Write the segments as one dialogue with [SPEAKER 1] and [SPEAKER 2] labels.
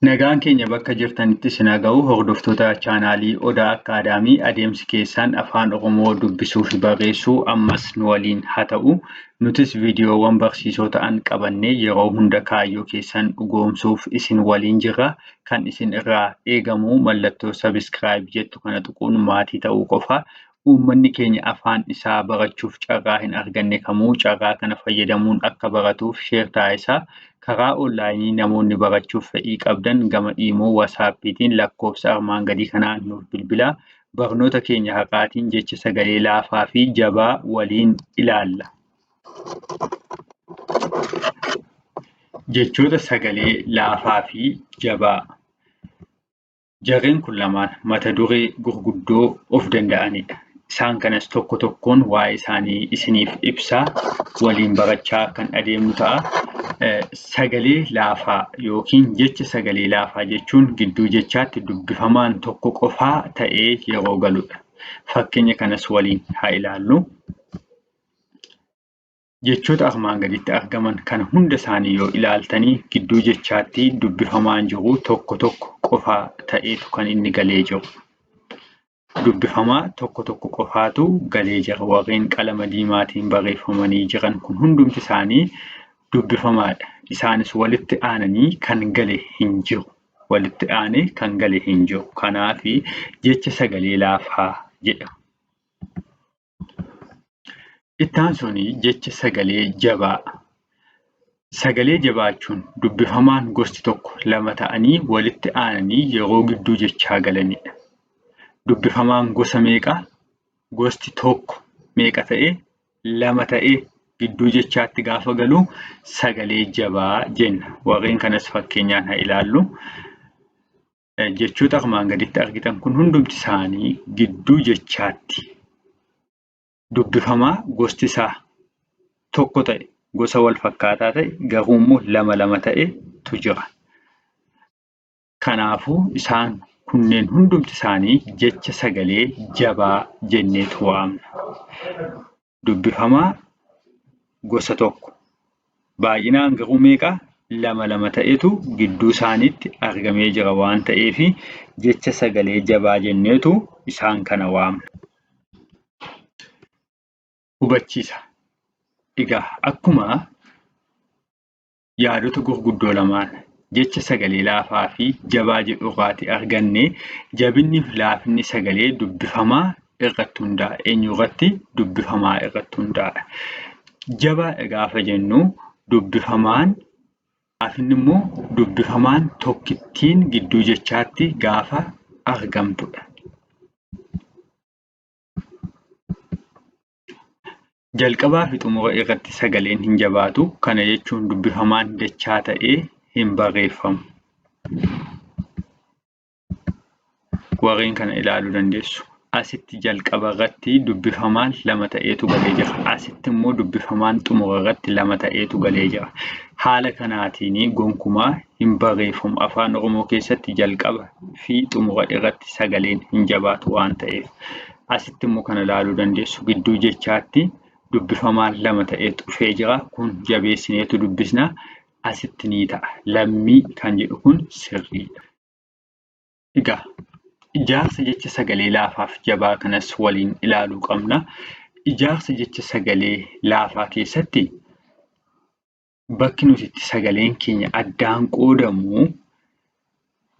[SPEAKER 1] Nagaan keenya bakka jirtanitti isin haa ga'u hordoftoota chaanaalii Odaa Akaadaamii adeemsi keessan afaan Oromoo dubbisuu fi barreessuu ammas nu waliin haa ta'u. Nutis viidiyoowwan barsiisoo ta'an qabannee yeroo hunda kaayyoo keessan dhugoomsuuf isin waliin jirra. Kan isin irraa eegamu mallattoo sabiskiraayib jettu kana tuquun maatii ta'uu qofa. Uummanni keenya afaan isaa barachuuf carraa hin arganne kamuu carraa kana fayyadamuun akka baratuuf sheer taasisaa. Karaa onlaayinii namoonni barachuuf fedhii qabdan gama iimoo waasaappiitiin lakkoofsa armaan gadii kanaan nuuf bilbilaa. Barnoota keenya har'aatiin jecha sagalee laafaa fi jabaa waliin ilaalla. Jechoota sagalee laafaa fi jabaa. Jarreen kun lamaan mata duree gurguddoo of danda'anidha. Isaan kanas tokko tokkoon waa'ee isaanii isiniif ibsaa waliin barachaa kan adeemnu ta'a. Sagalee laafaa yookiin jecha sagalee laafaa jechuun gidduu jechaatti dubbifamaan tokko qofaa ta'ee yeroo galudha. Fakkeenya kanas waliin haa ilaallu. Jechoota armaan gaditti argaman kana hunda isaanii yoo ilaaltanii gidduu jechaatti dubbifamaan jiru tokko qofaa ta'eetu kan inni galee jiru. Dubbifamaa tokko qofaatu galee jira. Warreen qalama diimaatiin barreeffamanii jiran kun hundumti isaanii dubbifamaadha. Isaanis walitti aananii kan gale hin jiru. Walitti aanee kan gale hin jiru. Kanaaf jecha sagalee laafaa jedhama. Itti aansuun jecha sagalee jabaa. Sagalee jabaachuun dubbifamaan gosti tokko lama ta'anii walitti aananii yeroo gidduu jechaa galanidha. Dubbifamaan gosa meeqa? Gosti tokko meeqa ta'e? Lama ta'e gidduu jechaatti gaafa galu sagalee jabaa jenna. Warreen kanas fakkeenyaan haa ilaallu. Jechoota armaan gaditti argitan kun hundumti isaanii gidduu jechaatti dubbifamaa gosti isaa tokko ta'e, gosa wal fakkaataa ta'e, garuu immoo lama ta'etu jira. Kanaafuu isaan kunneen hundumti isaanii jecha sagalee jabaa jenneetu waamna. Dubbifamaa gosa tokko baay'inaan garuu meeqa? Lama ta'etu gidduu isaaniitti argamee jira waan ta'eef jecha sagalee jabaa jenneetu isaan kana waamna. Hubachiisa. Egaa akkuma yaadota gurguddoo lamaan jecha sagalee laafaa fi jabaa jedhu irraati arganne jabinni fi laafinni sagalee dubbifamaa irratti hundaa'a. Eenyu irratti? Dubbifamaa irratti hundaa'a. Jabaa gaafa jennu dubbifamaan laafinni immoo dubbifamaan tokkittiin gidduu jechaatti gaafa argamtudha. Jalqabaa fi xumura irratti sagaleen hin jabaatu. Kana jechuun dubbifamaan dachaa ta'ee hin barreeffamu. Warreen kana ilaaluu dandeessu. Asitti jalqaba irratti dubbifamaan lama ta'eetu galee jira. Asitti immoo dubbifamaan xumura irratti lama ta'eetu galee jira. Haala kanaatiin gonkumaa hin barreeffamu. Afaan Oromoo keessatti jalqaba fi xumura irratti sagaleen hin jabaatu waan ta'eef. Asitti immoo kana ilaaluu dandeessu. Gidduu jechaatti dubbifamaan lama ta'eetu dhufee jira. Kun jabeessineetu dubbisna. Asitti ni ta'a. Lammii kan jedhu kun sirriidha. Egaa ijaarsa jecha sagalee laafaaf jabaa kanas waliin ilaaluu qabna. Ijaarsa jecha sagalee laafaa keessatti bakki nuti itti sagaleen keenya addaan qoodamu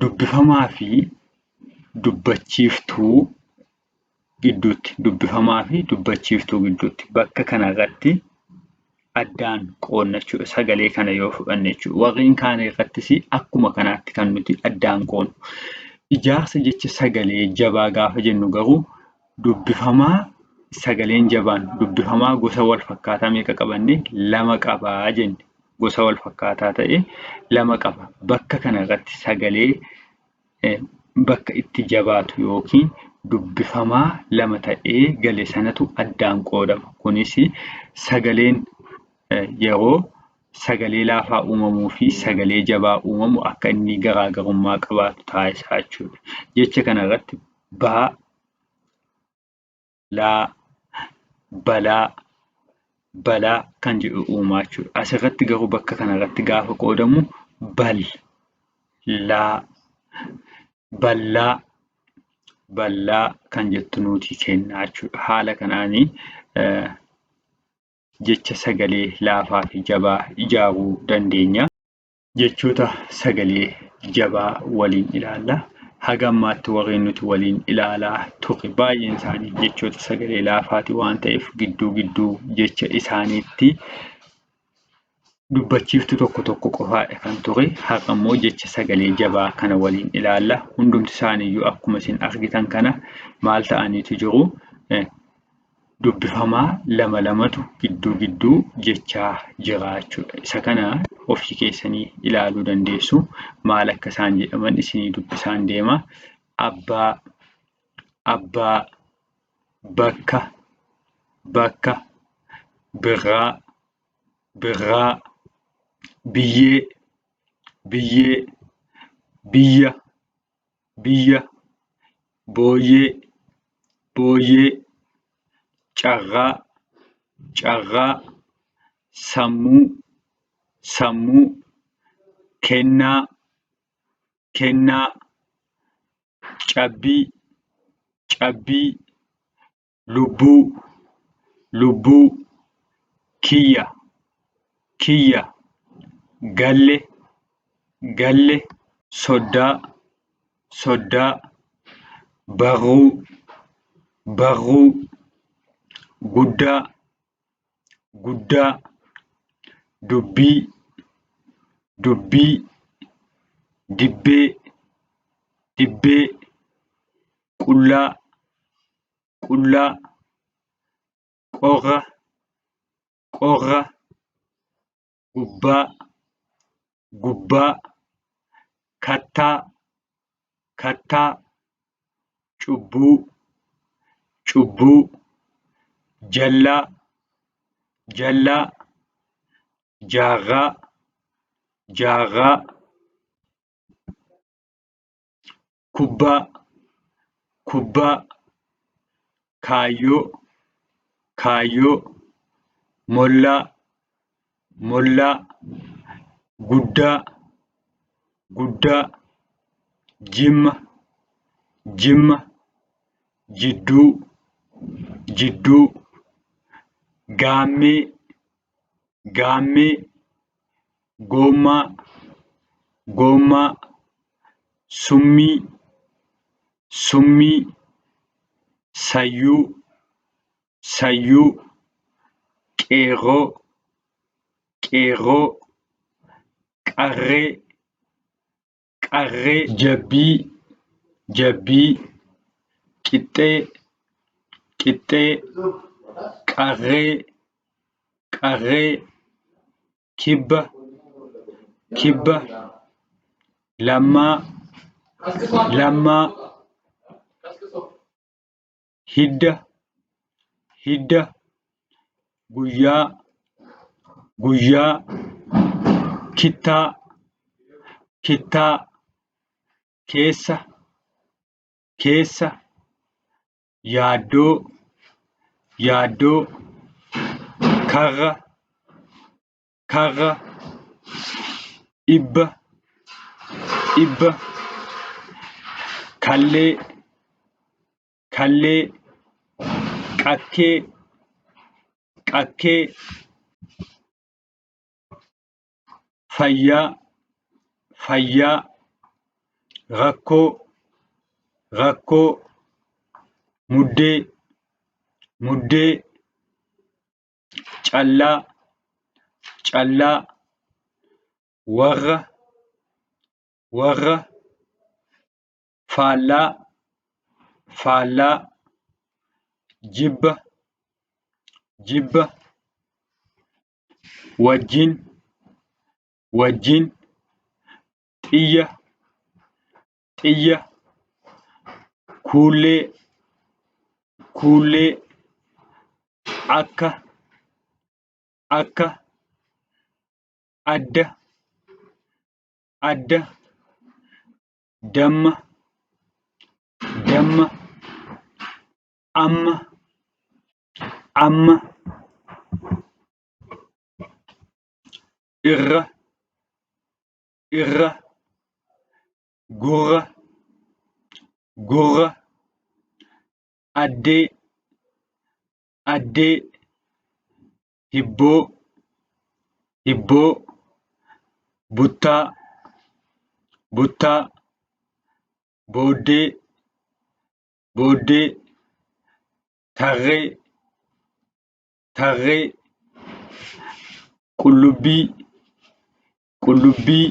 [SPEAKER 1] dubbifamaa fi dubbachiiftuu gidduutti. Dubbifamaa fi dubbachiiftuu gidduutti. Bakka kanarratti addaan qoodna jechuudha. Sagalee kana yoo fudhanne jechuudha. Warreen kaan irrattis akkuma kanaatti kan nuti addaan qoodnu. Ijaarsa jecha sagalee jabaa gaafa jennu garuu dubbifamaa sagaleen jabaan dubbifamaa gosa wal fakkaataa meeqa qabanne? Lama qabaa jenne. Gosa wal fakkaataa ta'e lama qaba. Bakka kanarratti sagalee bakka itti jabaatu yookiin dubbifamaa lama ta'ee gale sanatu addaan qoodama. Kunis sagaleen yeroo sagalee laafaa uumamuu fi sagalee jabaa uumamu akka inni garaagarummaa qabaatu taasisaa jechuudha. Jecha kanarratti baa, laa, balaa, balaa kan jedhu uumaa jechuudha. Asirratti garuu bakka kanarratti gaafa qoodamu bal, laa ballaa kan jettu nuutii kennaa jechuudha. Haala kanaanii jecha sagalee laafaa fi jabaa ijaaruu dandeenya. Jechoota sagalee jabaa waliin ilaalla. Haga ammaatti warreen nuti waliin ilaalaa turre baay'een isaanii jechoota sagalee laafaati waan ta'eef gidduu jecha isaaniitti dubbachiiftuu tokko qofaadha kan ture. Har'a immoo jecha sagalee jabaa kana waliin ilaalla. Hundumti isaaniiyyuu akkuma isin argitan kana maal ta'aniitu jiru? Dubbifamaa lamatu gidduu jechaa jira jechuudha. Isa kana ofii keessanii ilaaluu dandeessu. Maal akka isaan jedhaman isinii dubbisaan deema. Abbaa, bakka, birraa, biyyee, biyya, booyyee, carraa, sammuu, kennaa, cabbii, lubbuu, kiyya, galle, soddaa, barruu, guddaa, dubbii, dibbee, qullaa, qorra, gubbaa, kattaa, cubbuu, jallaa, jaarraa, kubbaa, kaayyoo, mollaa, guddaa, jimma, jidduu, gaammee, goommaa, summii, sayyuu, qeerroo, qarree, jabbii, qixxee, qarree, kibba, lammaa, hidda, guyyaa, kittaa, keessa, yaaddoo, karra, dhibba, kallee, qakkee, fayyaa, rakkoo, muddee, callaa, warra, faallaa, jibba, wajjin, xiyya, kuullee, akka, adda, damma, amma, irra, gurra, gurra, addee, addee, hibboo, hibboo, buttaa, buttaa, booddee, booddee, tarree, tarree, qullubbii, qullubbii,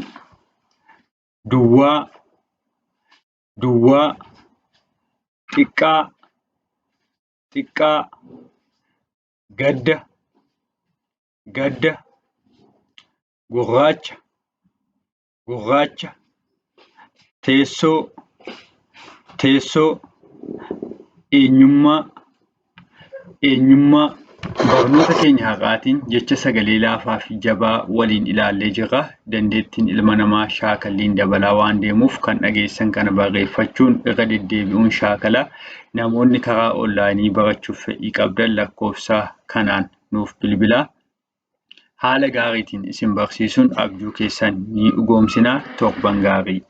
[SPEAKER 1] duwwaa, duwwaa, xiqqaa, xiqqaa, gadda, gadda, gurraacha, gurraacha, teessoo, teessoo, eenyummaa, eenyummaa. Barnoota keenya har'aatiin jecha sagalee laafaa fi jabaa waliin ilaallee jirra. Dandeettiin ilma namaa shaakalliin dabalaa waan deemuuf kan dhageessan kana barreeffachuun irra deddeebi'uun shaakala. Namoonni karaa onlaayinii barachuuf fedhii qabdan lakkoofsa kanaan nuuf bilbilaa. Haala gaariitiin isin barsiisuun abjuu keessan ni dhugoomsina. Torban gaarii.